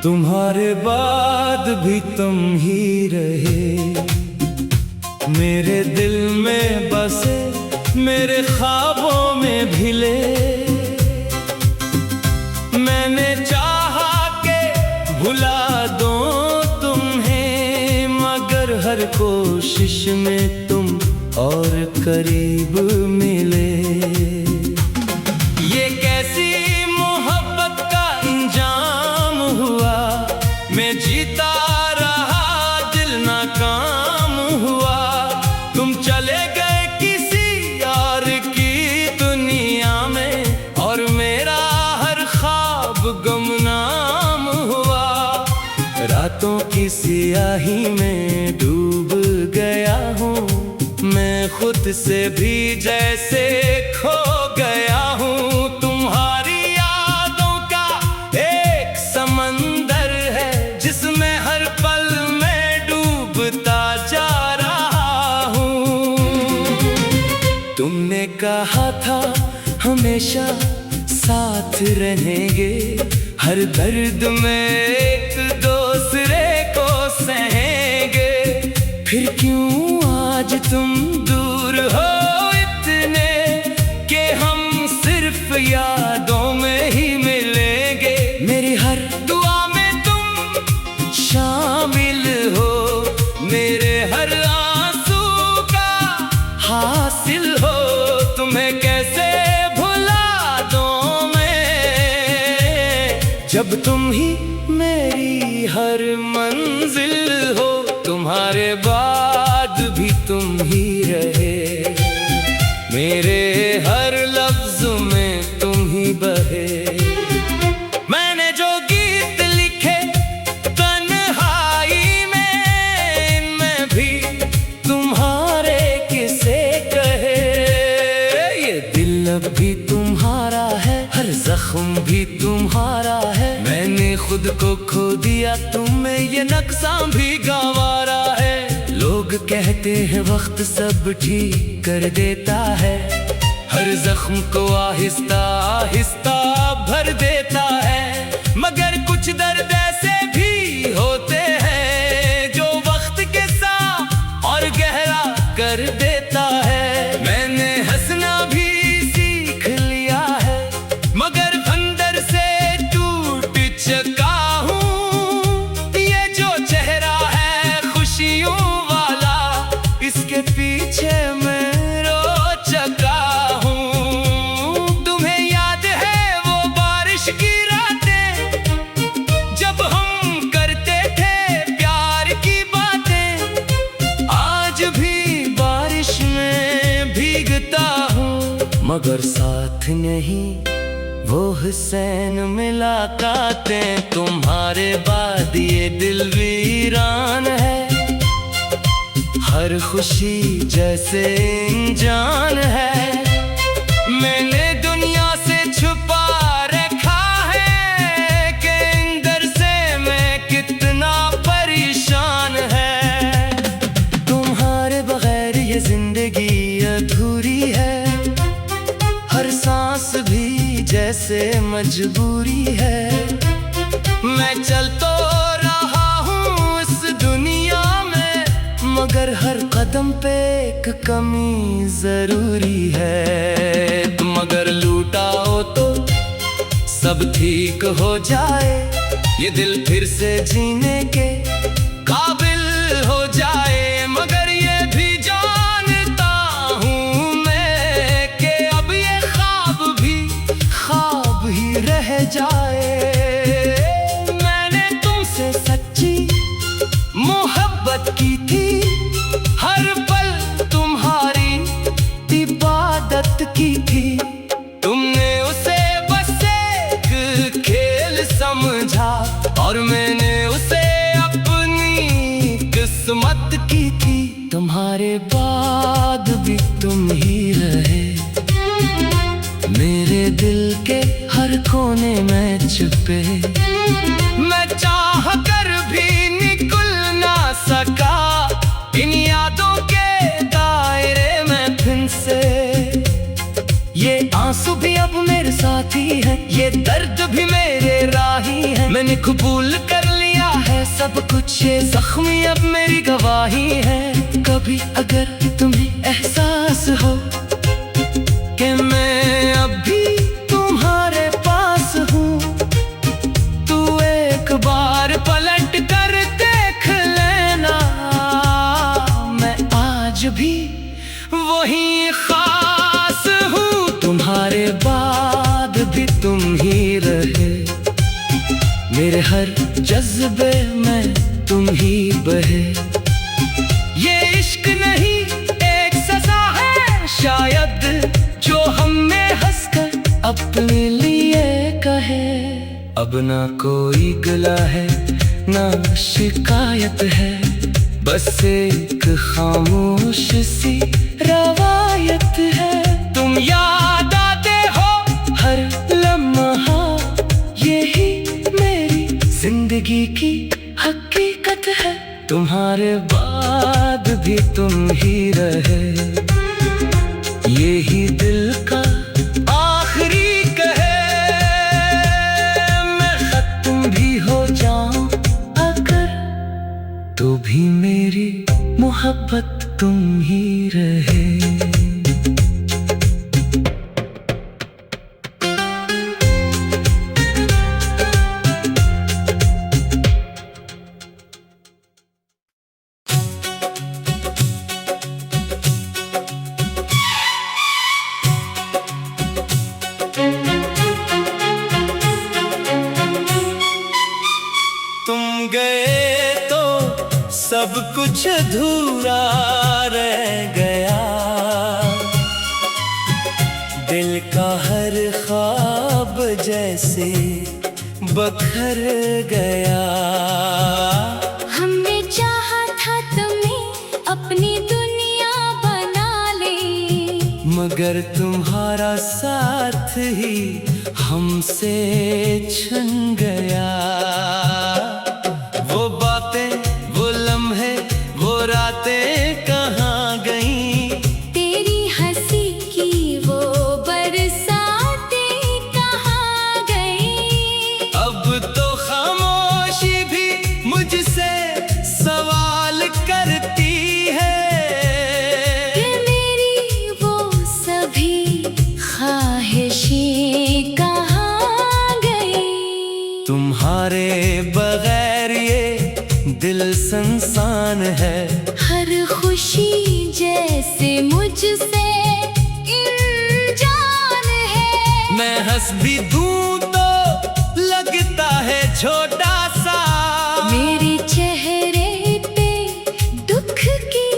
तुम्हारे बाद भी तुम ही रहे, मेरे दिल में बसे, मेरे ख्वाबों में भिले। मैंने चाहा के भुला दूं तुम्हें, मगर हर कोशिश में तुम और करीब मिले। ये कैसी मोहब्बत का इंजाम हुआ, मैं जीता रहा दिल नाकाम हुआ। तुम चले गए किसी और की दुनिया में, और मेरा हर ख्वाब गुमनाम हुआ। रातों की सियाही में डूब गया हूँ, मैं खुद से भी जैसे खो गया हूँ। तुम्हारी यादों का एक समंदर है, जिसमें हर पल में डूबता जा रहा हूँ। तुमने कहा था हमेशा साथ रहेंगे, हर दर्द में एक दूसरे को सहेंगे। फिर क्यों आज तुम दूर हो इतने, कि हम सिर्फ यादों में ही मिलेंगे। मेरी हर दुआ में तुम शामिल हो, मेरे हर आंसू का हासिल हो। तुम्हें कैसे भुला दूं मैं, जब तुम ही मेरी हर मंजिल हो। तुम्हारे बाद भी तुम ही रहे, मेरे हर लफ्ज में तुम ही बहे। मैंने जो गीत लिखे तन्हाई में, इनमें भी तुम्हारे किस्से कहे। ये दिल अब भी तुम्हारा है, हर जख्म भी तुम्हारा है। मैंने खुद को खो दिया तुम्हें, ये नक्शा भी गंवारा है। लोग कहते हैं वक्त सब ठीक कर देता है, हर जख्म को आहिस्ता आहिस्ता भर देता है। मगर कुछ दर्द ऐसे भी होते हैं, जो वक्त के साथ और गहरा कर देता है। मैंने हंसना भी सीख लिया है, मगर अंदर से टूट चुका हूँ। ये जो चेहरा है खुशियों वाला, इसके पीछे मैं रो चुका हूँ। तुम्हें याद है वो बारिश की रातें, जब हम करते थे प्यार की बातें। आज भी बारिश में भीगता हूँ, मगर साथ नहीं वो हुसैन मुलाकातें। तुम्हारे बाद ये दिल वीरान है, हर खुशी जैसे इंजान है। मैंने दुनिया से छुपा रखा है, कि अंदर से मैं कितना परेशान है। तुम्हारे बगैर ये जिंदगी अधूरी है, हर सांस भी जैसे मजबूरी है। मैं चल तो रहा हूँ इस दुनिया में, मगर हर कदम पे एक कमी जरूरी है। तुम अगर लूटाओ तो सब ठीक हो जाए, ये दिल फिर से जीने के काबिल हो जाए। मगर ये भी जानता हूँ मैं, कि अब ये ख्वाब ही रह जाए। मैंने तुमसे सच्ची मोहब्बत की थी, हर पल तुम्हारी इबादत की थी। तुमने उसे बस एक खेल समझा, और मैंने उसे अपनी किस्मत की थी। तुम्हारे बाद भी तुम ही रहे, मेरे दिल के हर कोने में छुपे। मैं चाह कर भी निकल ना सका इन यादों के दायरे में फिर से। ये आंसू भी अब मेरे साथी है, ये दर्द भी मेरे राही है। मैंने कबूल कर लिया है सब कुछ, ये जख्मी अब मेरी गवाही है। कभी अगर तुम्हें एहसास हो कि मैं अभी तुम्हारे पास हूँ, तू एक बार पलट कर देख लेना। मैं आज भी वही खास हूँ, तुम्हारे बाद भी तुम ही रहे। मेरे हर जज्बे में तुम ही बहे। ये इश्क नहीं एक सजा है शायद, जो हमें हंसकर अपने लिए कहे। अब ना कोई गिला है ना शिकायत है, बस एक खामोश सी रवायत है। तुम याद आते हो हर लम्हा, यही मेरी जिंदगी की हकीकत है। तुम्हारे बाद भी तुम ही रहे, यही दिल का आखिरी कहे। मैं खत्म भी हो जाऊं अगर, तो भी मेरी मोहब्बत तुम ही रहे। तुम गए तो सब कुछ अधूरा रह गया, दिल का हर ख्वाब जैसे बखर गया। हमने चाहा था तुम्हें अपनी दुनिया बना ले, मगर तुम्हारा साथ ही हमसे छन गया। वो बातें वो लम्हे वो रातें कहाँ गईं, तेरी हंसी की वो बरसातें कहाँ गई। अब तो खामोशी भी मुझसे सवाल करती है कि मेरी वो सभी ख्वाहिशें कहाँ गई। तुम्हारे बगैर ये दिल संसान है, हर खुशी जैसे मुझसे अनजान है। मैं हंस भी दूं तो लगता है छोटा सा, मेरे चेहरे पे दुख की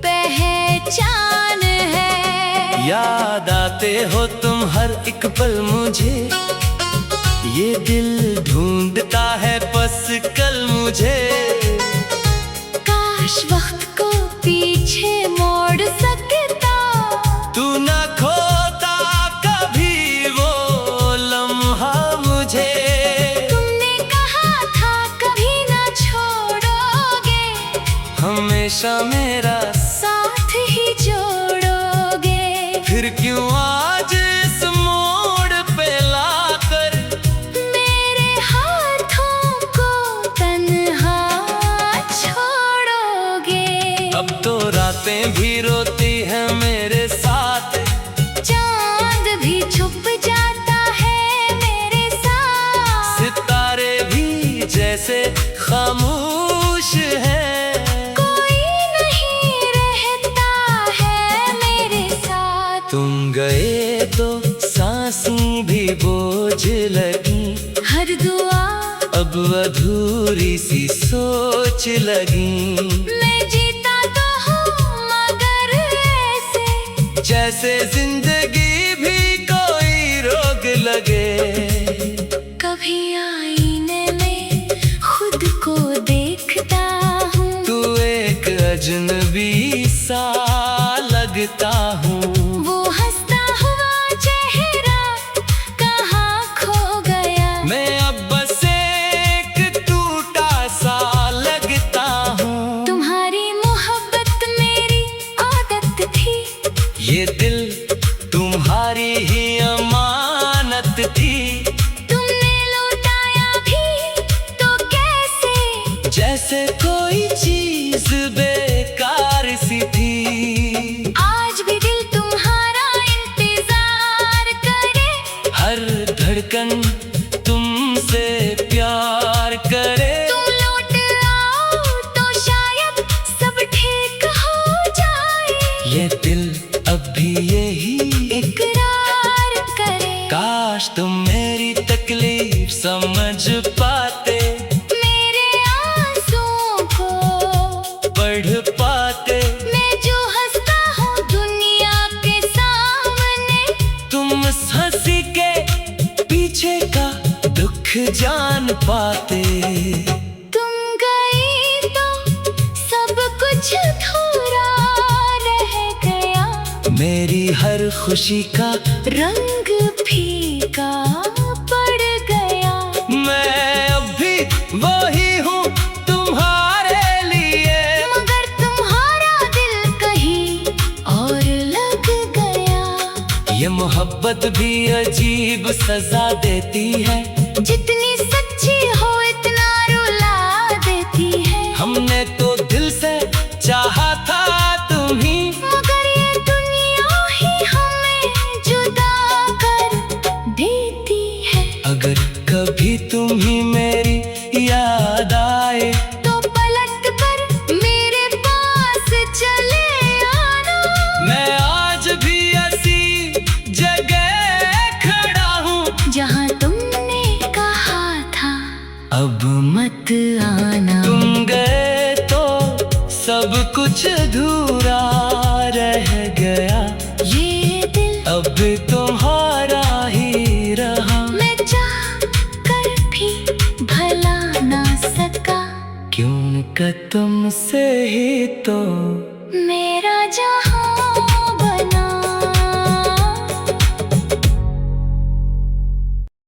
पहचान है। याद आते हो तुम हर एक पल मुझे, ये दिल ढूंढता है बस कल मुझे। काश वक्त को पीछे मोड़ सकता, तू न खोता कभी वो लम्हा मुझे। तुमने कहा था कभी ना छोड़ोगे, हमेशा मेरा साथ ही जोड़ोगे। फिर क्यों आज इस मोड़ पे लाकर मेरे हाथों को तन्हा छोड़ोगे। अब तो रातें भी रोती हैं मेरे साथ, चांद भी छुप जाता है मेरे साथ। सितारे भी जैसे खामोश हैं, कोई नहीं रहता है मेरे साथ। तुम गए तो सांसें भी बोझ लगी, हर दुआ अब अधूरी सी सोच लगी। मैं जीता तो हूँ मगर ऐसे, जैसे जिंदगी भी कोई रोग लगे। कभी आईने में खुद को देखता हूँ, तू एक अजनबी सा लगता हूँ। वो हंसता हुआ चेहरा कहाँ खो गया। मैं अब बस एक टूटा सा लगता हूँ। तुम्हारी मोहब्बत मेरी आदत थी, ये दिल तुम्हारी ही अमानत धड़कन तुमसे प्यार करे। तुम लौट आओ तो शायद सब ठीक हो जाए। ये दिल अब भी यही इकरार करे। काश तुम मेरी तकलीफ समझ पाते, मेरे आंसुओं को पढ़ पाते। मैं जो हंसता हूँ दुनिया के सामने, तुम इस हंसी के पीछे का दुख जान पाते। तुम गई तो सब कुछ अधूरा रह गया। मेरी हर खुशी का रंग फीका पड़ गया। मैं अब भी वही हूँ तुम्हारे लिए, मगर तुम्हारा दिल कहीं और लग गया। ये मोहब्बत भी अजीब सजा देती है। जितनी सच्ची हो इतना रुला देती है। हमने तो दिल से चाहा था तुम्हीं, मगर ये दुनिया ही हमें जुदा कर देती है। अगर कभी तुम्हीं मेरी याद आए तो पलट कर मेरे पास चले आना। मैं आज भी ऐसी जगह खड़ा हूँ जहाँ तुमने कहा था अब मत आना। तुम गए तो सब कुछ अधूरा रह गया। ये दिल अब तुम्हारा ही रहा। मैं चाह कर भी भला ना सका। क्यों का तुमसे ही तो मैं